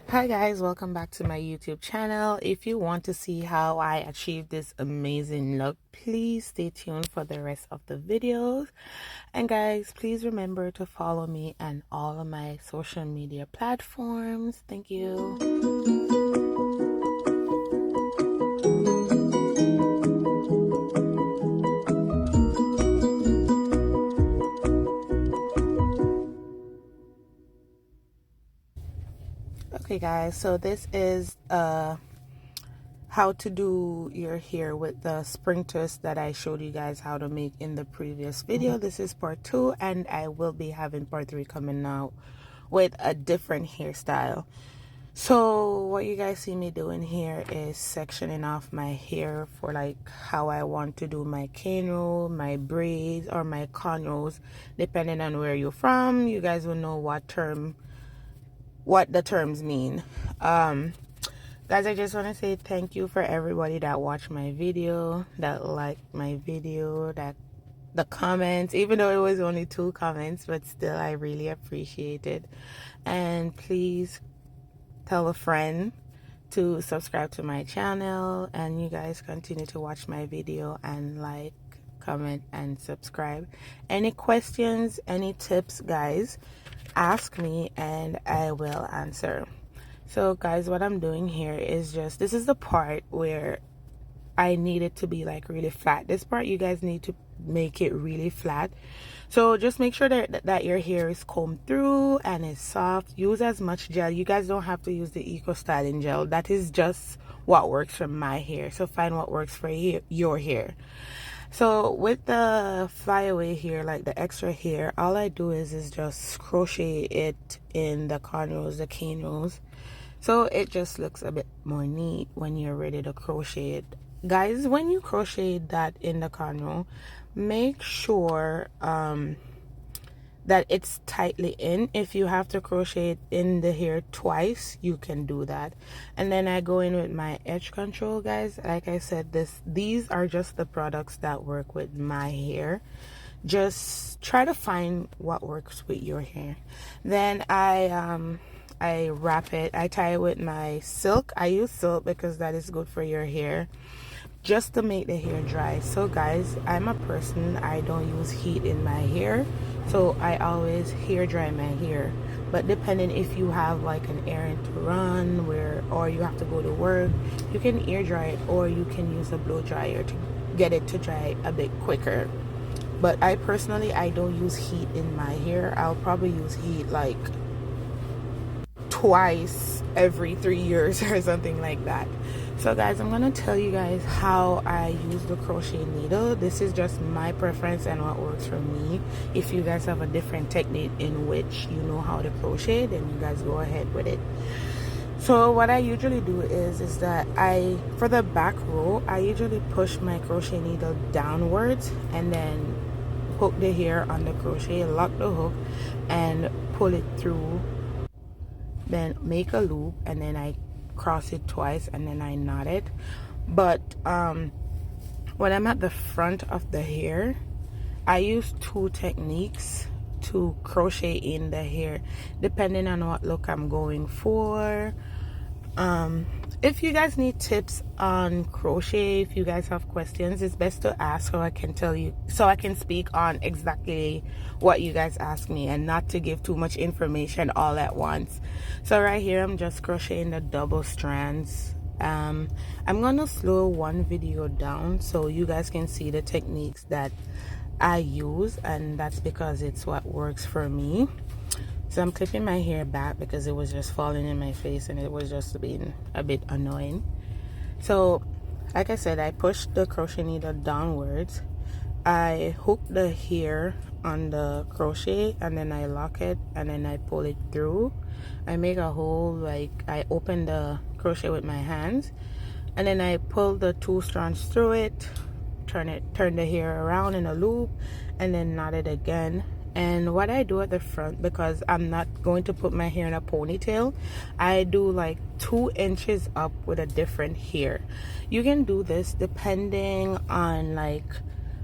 Hi guys, welcome back to my YouTube channel. If you want to see how I achieved this amazing look, please stay tuned for the rest of the videos. And guys, please remember to follow me on all of my social media platforms. Thank you. Okay guys, so this is how to do your hair with the spring twist that I showed you guys how to make in the previous video. This is part 2 and I will be having part 3 coming out with a different hairstyle. So what you guys see me doing here is sectioning off my hair for like how I want to do my cane roll, my braids, or my cornrows, depending on where you're from. You guys will know what the terms mean. Guys, I just want to say thank you for everybody that watched my video, that liked my video, that the comments, even though it was only 2 comments, but still I really appreciate it. And please tell a friend to subscribe to my channel, and you guys continue to watch my video and like, comment, and subscribe. Any questions, any tips, guys, ask me and I will answer. So guys, what I'm doing here is just, this is the part where I need it to be like really flat. This part you guys need to make it really flat. So just make sure that your hair is combed through and is soft. Use as much gel. You guys don't have to use the Eco Styling gel. That is just what works for my hair. So find what works for your hair. So with the flyaway hair, like the extra hair, all I do is just crochet it in the cornrows, the cane rows. So it just looks a bit more neat when you're ready to crochet it. Guys, when you crochet that in the cornrow, make sure that it's tightly in. If you have to crochet it in the hair twice, you can do that. And then I go in with my edge control, guys. Like I said, these are just the products that work with my hair. Just try to find what works with your hair. Then I wrap it, I tie it with my silk. I use silk because that is good for your hair, just to make the hair dry. So guys, I'm a person, I don't use heat in my hair, so I always hair dry my hair. But depending if you have like an errand to run or you have to go to work, you can air dry it, or you can use a blow dryer to get it to dry a bit quicker. But I personally, I don't use heat in my hair. I'll probably use heat like twice every 3 years or something like that. So guys, I'm gonna tell you guys how I use the crochet needle. This is just my preference and what works for me. If you guys have a different technique in which you know how to crochet, then you guys go ahead with it. So what I usually do is that for the back row, I usually push my crochet needle downwards and then hook the hair on the crochet, lock the hook, and pull it through. Then make a loop, and then I cross it twice, and then I knot it. But when I'm at the front of the hair, I use 2 techniques to crochet in the hair, depending on what look I'm going for. If you guys need tips on crochet, if you guys have questions, it's best to ask so I can tell you, so I can speak on exactly what you guys ask me and not to give too much information all at once. So right here, I'm just crocheting the double strands. I'm gonna slow one video down so you guys can see the techniques that I use, and that's because it's what works for me. So I'm clipping my hair back because it was just falling in my face and it was just being a bit annoying. So like I said, I pushed the crochet needle downwards. I hook the hair on the crochet and then I lock it and then I pull it through. I make a hole, like I open the crochet with my hands and then I pull the 2 strands through it, turn the hair around in a loop, and then knot it again. And what I do at the front, because I'm not going to put my hair in a ponytail, I do like 2 inches up with a different hair. You can do this depending on like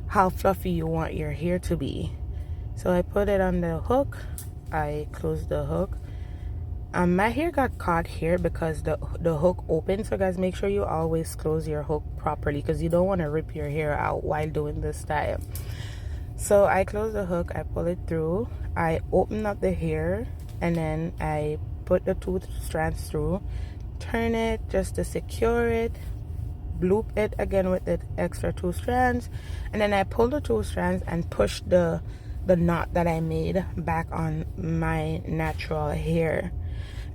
how fluffy you want your hair to be. So I put it on the hook, I close the hook, My hair got caught here because the hook opened. So guys, make sure you always close your hook properly because you don't want to rip your hair out while doing this style. So I close the hook, I pull it through, I open up the hair, and then I put the 2 strands through, turn it just to secure it, loop it again with the extra 2 strands, and then I pull the 2 strands and push the knot that I made back on my natural hair.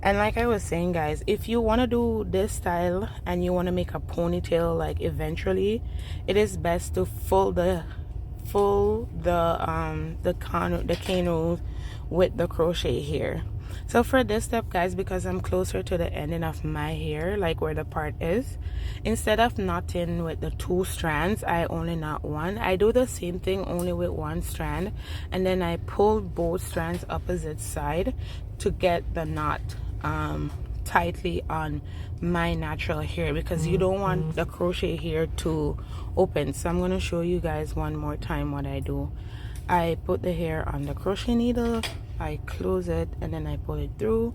And like I was saying, guys, if you want to do this style and you want to make a ponytail like eventually, it is best to fold the cane rows with the crochet here. So for this step, guys, because I'm closer to the ending of my hair, like where the part is, instead of knotting with the 2 strands, I only knot 1. I do the same thing only with 1 strand, and then I pull both strands opposite side to get the knot tightly on my natural hair, because you don't want the crochet here to open. So I'm going to show you guys one more time what I do. I put the hair on the crochet needle, I close it, and then I pull it through.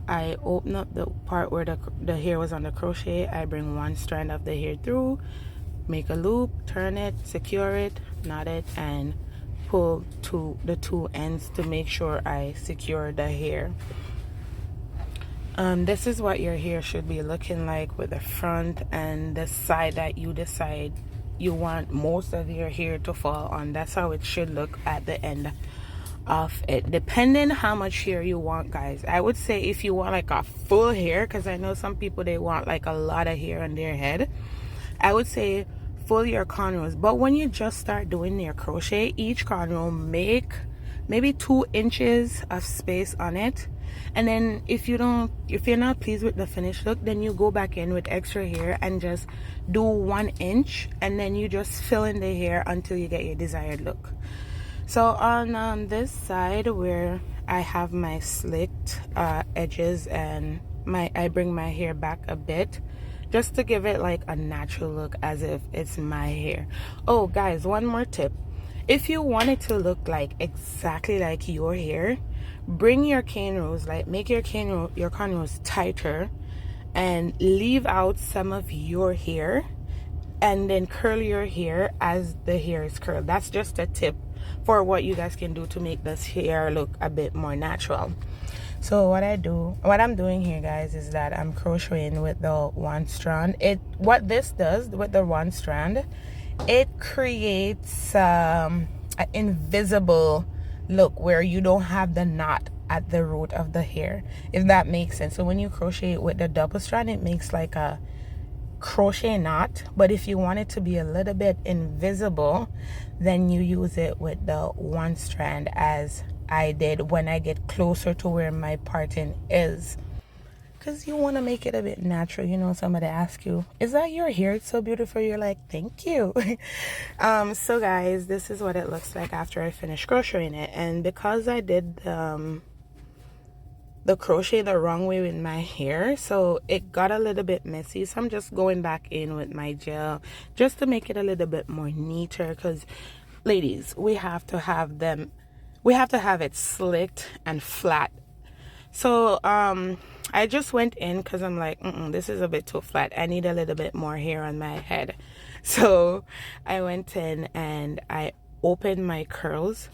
I open up the part where the hair was on the crochet. I bring 1 strand of the hair through, make a loop, turn it, secure it, knot it, and pull to the 2 ends to make sure I secure the hair. This is what your hair should be looking like with the front and the side that you decide you want most of your hair to fall on. That's how it should look at the end of it, depending how much hair you want, guys. I would say if you want like a full hair, because I know some people, they want like a lot of hair on their head, I would say full your cornrows. But when you just start doing your crochet, each cornrow make maybe 2 inches of space on it, and then if you're not pleased with the finished look, then you go back in with extra hair and just do 1 inch, and then you just fill in the hair until you get your desired look. So on this side where I have my slicked edges, and I bring my hair back a bit just to give it like a natural look as if it's my hair. Oh guys, one more tip. If you want it to look like exactly like your hair, bring your cane rows, like make your cornrows tighter and leave out some of your hair, and then curl your hair as the hair is curled. That's just a tip for what you guys can do to make this hair look a bit more natural. So what I'm doing here, guys, is that I'm crocheting with the 1 strand. What this does with the 1 strand, it creates an invisible look where you don't have the knot at the root of the hair, if that makes sense. So when you crochet with the double strand, it makes like a crochet knot, but if you want it to be a little bit invisible, then you use it with the 1 strand, as I did when I get closer to where my parting is, because you want to make it a bit natural. You know, somebody asks you, is that your hair? It's so beautiful. You're like, thank you. So guys, this is what it looks like after I finish crocheting it. And because I did the crochet the wrong way with my hair, so it got a little bit messy, so I'm just going back in with my gel just to make it a little bit more neater, because ladies, we have to have it slicked and flat. So I just went in because I'm like, this is a bit too flat, I need a little bit more hair on my head. So I went in and I opened my curls.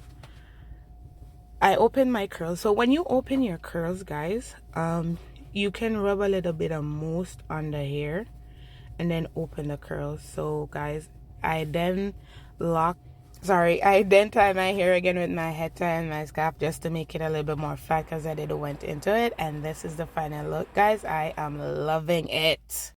So when you open your curls, guys, you can rub a little bit of mousse on the hair and then open the curls. So guys, I then tie my hair again with my head tie and my scarf just to make it a little bit more flat, because I didn't went into it. And this is the final look, guys. I am loving it.